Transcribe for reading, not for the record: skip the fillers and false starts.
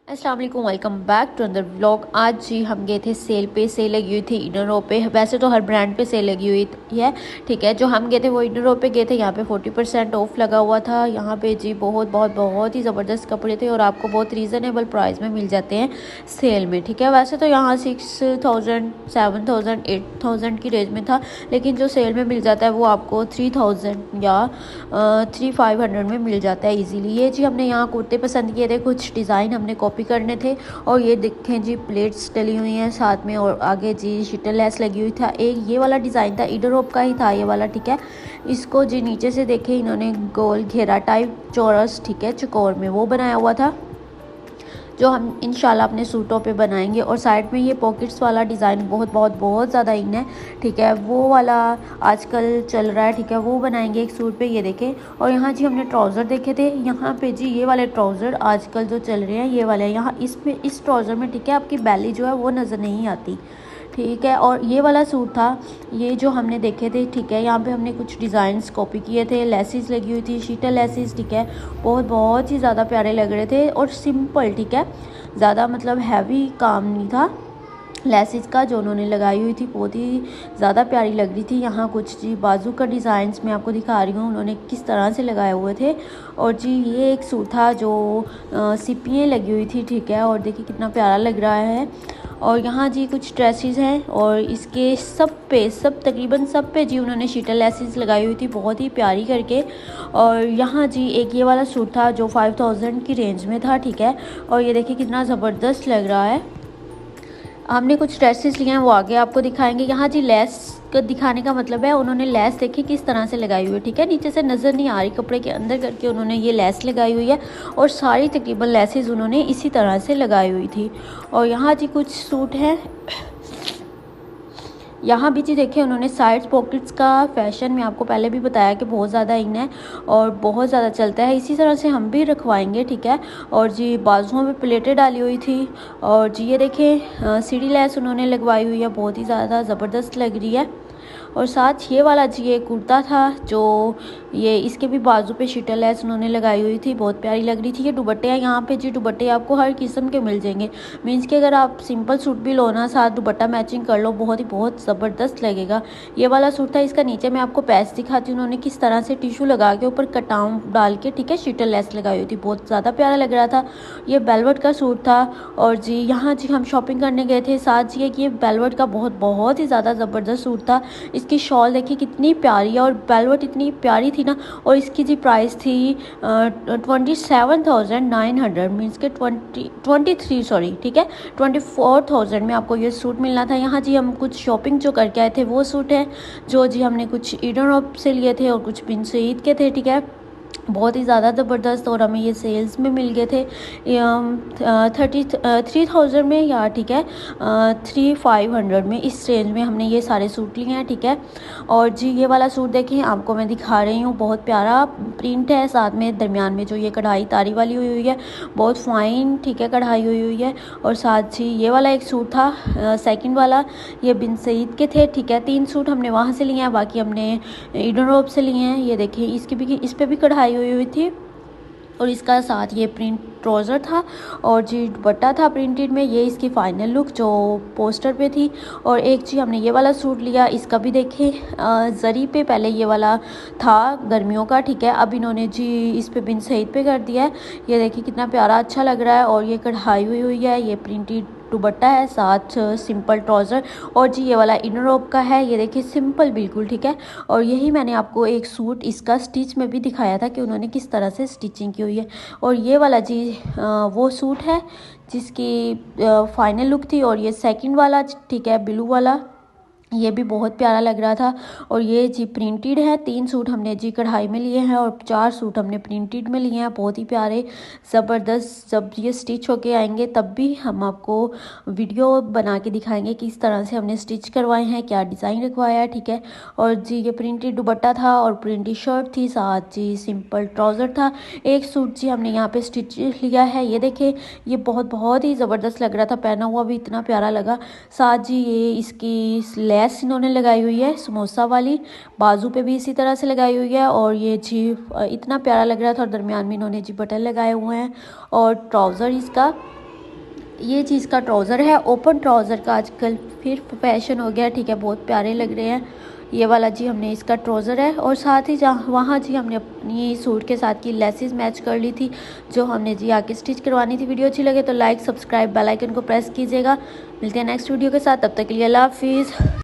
अस्सलाम वालेकुम, welcome back to another vlog. आज जी हम गए थे सेल पे। सेल लगी हुई थी इनरो पे। वैसे तो हर ब्रांड पे सेल लगी हुई है, ठीक है। जो हम गए थे वो इनरो पे गए थे। यहाँ पे 40% ऑफ लगा हुआ था। यहाँ पे जी बहुत ही ज़बरदस्त कपड़े थे और आपको बहुत रीज़नेबल प्राइस में मिल जाते हैं सेल में, ठीक है। वैसे तो यहाँ 6000, 7000, 8000 की रेंज में था, लेकिन जो सेल में मिल जाता है वो आपको 3000 या 3500 में मिल जाता है ईजीली। ये जी हमने यहाँ कुर्ते पसंद किए थे, कुछ डिज़ाइन हमने कॉपी करने थे। और ये देखें जी प्लेट्स डली हुई हैं साथ में, और आगे जी शीटल लेस लगी हुई था। एक ये वाला डिज़ाइन था, इडरोप का ही था ये वाला, ठीक है। इसको जी नीचे से देखें इन्होंने गोल घेरा टाइप चौरस, ठीक है, चौकोर में वो बनाया हुआ था, जो हम इंशाल्लाह अपने सूटों पे बनाएंगे। और साइड में ये पॉकेट्स वाला डिज़ाइन बहुत ज़्यादा इन है, ठीक है। वो वाला आजकल चल रहा है, ठीक है, वो बनाएंगे एक सूट पे। ये देखें। और यहाँ जी हमने ट्राउज़र देखे थे। यहाँ पे जी ये वाले ट्राउज़र आजकल जो चल रहे हैं ये वाले, यहाँ इसमें इस ट्राउज़र में, ठीक है, आपकी बैली जो है वो नज़र नहीं आती, ठीक है। और ये वाला सूट था, ये जो हमने देखे थे, ठीक है। यहाँ पे हमने कुछ डिज़ाइंस कॉपी किए थे, लेसिस लगी हुई थी, शीटल लेसिस, ठीक है। बहुत ही ज़्यादा प्यारे लग रहे थे और सिंपल, ठीक है, ज़्यादा मतलब हैवी काम नहीं था। लेसिस का जो उन्होंने लगाई हुई थी बहुत ही ज़्यादा प्यारी लग रही थी। यहाँ कुछ जी बाजू का डिज़ाइंस मैं आपको दिखा रही हूँ उन्होंने किस तरह से लगाए हुए थे। और जी ये एक सूट था जो सिपियाँ लगी हुई थी, ठीक है। और देखिए कितना प्यारा लग रहा है। और यहाँ जी कुछ ड्रेसेस हैं और इसके सब तकरीबन सब पे जी उन्होंने शीटल लेसिस लगाई हुई थी बहुत ही प्यारी करके। और यहाँ जी एक ये वाला सूट था जो 5000 की रेंज में था, ठीक है। और ये देखिए कितना ज़बरदस्त लग रहा है। हमने कुछ ड्रेसेस लिए हैं, वो आगे आपको दिखाएंगे। यहाँ जी लेस का दिखाने का मतलब है उन्होंने लेस देखिए किस तरह से लगाई हुई है, ठीक है। नीचे से नज़र नहीं आ रही, कपड़े के अंदर करके उन्होंने ये लेस लगाई हुई है। और सारी तकरीबन लेसेस उन्होंने इसी तरह से लगाई हुई थी। और यहाँ जी कुछ सूट हैं। यहाँ भी जी देखिए उन्होंने साइड्स पॉकेट्स का फैशन में आपको पहले भी बताया कि बहुत ज़्यादा इन है और बहुत ज़्यादा चलता है, इसी तरह से हम भी रखवाएंगे, ठीक है। और जी बाजुओं में प्लेटें डाली हुई थी। और जी ये देखें सीढ़ी लेस उन्होंने लगवाई हुई है, बहुत ही ज़्यादा ज़बरदस्त लग रही है। और साथ ये वाला जी ये कुर्ता था जो ये इसके भी बाजू पे शीटल लेस उन्होंने लगाई हुई थी, बहुत प्यारी लग रही थी। ये दुपट्टे हैं यहाँ पे जी, दुपट्टे आपको हर किस्म के मिल जाएंगे। मीन्स कि अगर आप सिंपल सूट भी लो ना, साथ दुपट्टा मैचिंग कर लो, बहुत ज़बरदस्त लगेगा। ये वाला सूट था, इसका नीचे मैं आपको पैच दिखाती हूँ उन्होंने किस तरह से टिशू लगा के ऊपर कटाव डाल के, ठीक है, शीटल लेस लगाई हुई थी, बहुत ज़्यादा प्यारा लग रहा था। ये बेलवेट का सूट था। और जी यहाँ जी हम शॉपिंग करने गए थे, साथ जी एक ये बेलवेट का बहुत ही ज़्यादा ज़बरदस्त सूट था। इसकी शॉल देखिए कितनी प्यारी है और बेलवेट इतनी प्यारी थी ना। और इसकी जी प्राइस थी 27,900, मीन्स के 23 सॉरी, ठीक है, 24,000 में आपको ये सूट मिलना था। यहाँ जी हम कुछ शॉपिंग जो करके आए थे वो सूट है जो जी हमने कुछ ईडन से लिए थे और कुछ बिन सईद के थे, ठीक है, बहुत ही ज़्यादा ज़बरदस्त। और हमें ये सेल्स में मिल गए थे 3,000 में, या ठीक है 3,500 में, इस रेंज में हमने ये सारे सूट लिए हैं, ठीक है। और जी ये वाला सूट देखें आपको मैं दिखा रही हूँ, बहुत प्यारा प्रिंट है, साथ में दरमियान में जो ये कढ़ाई तारी वाली हुई है, बहुत फाइन, ठीक है, कढ़ाई हुई है। और साथ जी ये वाला एक सूट था सेकंड वाला, ये बिन सईद के थे, ठीक है। 3 सूट हमने वहाँ से लिए हैं, बाकी हमने ईडन रोब से लिए हैं। ये देखिए इसकी भी, इस पर भी कढ़ाई हुई थी। और इसका साथ ये प्रिंट ट्राउज़र था और जी दुपट्टा था प्रिंटेड में। ये इसकी फ़ाइनल लुक जो पोस्टर पे थी। और एक जी हमने ये वाला सूट लिया, इसका भी देखें जरी पे पहले ये वाला था गर्मियों का, ठीक है, अब इन्होंने जी इस पे बिन सईद पे कर दिया है। ये देखिए कितना प्यारा अच्छा लग रहा है। और ये कढ़ाई हुई है, ये प्रिंटेड दुपट्टा है, साथ सिंपल ट्राउज़र। और जी ये वाला इनर रोब का है, ये देखिए सिंपल बिल्कुल, ठीक है। और यही मैंने आपको एक सूट इसका स्टिच में भी दिखाया था कि उन्होंने किस तरह से स्टिचिंग की हुई है। और ये वाला जी वो सूट है जिसकी फाइनल लुक थी। और ये सेकंड वाला, ठीक है, ब्लू वाला, ये भी बहुत प्यारा लग रहा था। और ये जी प्रिंटेड है, 3 सूट हमने जी कढ़ाई में लिए हैं और 4 सूट हमने प्रिंटेड में लिए हैं, बहुत ही प्यारे ज़बरदस्त। जब ये स्टिच होके आएंगे तब भी हम आपको वीडियो बना के दिखाएंगे किस तरह से हमने स्टिच करवाए हैं, क्या डिज़ाइन रखवाया है, ठीक है। और जी ये प्रिंटेड दुपट्टा था और प्रिंटेड शर्ट थी, साथ जी सिंपल ट्राउज़र था। एक सूट जी हमने यहाँ पे स्टिच लिया है, ये देखें, ये बहुत ही ज़बरदस्त लग रहा था, पहना हुआ भी इतना प्यारा लगा। साथ जी ये इसकी लेस इन्होंने लगाई हुई है समोसा वाली, बाजू पे भी इसी तरह से लगाई हुई है। और ये जी इतना प्यारा लग रहा था और दरमियान में इन्होंने जी बटन लगाए हुए हैं। और ट्राउज़र इसका ये चीज़ का ट्राउज़र है, ओपन ट्राउज़र का आजकल फिर फैशन हो गया, ठीक है, बहुत प्यारे लग रहे हैं। ये वाला जी हमने इसका ट्राउज़र है, और साथ ही जहाँ वहाँ जी हमने अपनी सूट के साथ की लेसेस मैच कर ली थी, जो हमने जी आके स्टिच करवानी थी। वीडियो अच्छी लगे तो लाइक, सब्सक्राइब, बेल आइकन को प्रेस कीजिएगा। मिलते हैं नेक्स्ट वीडियो के साथ, तब तक के लिए अल्लाह हाफिज़।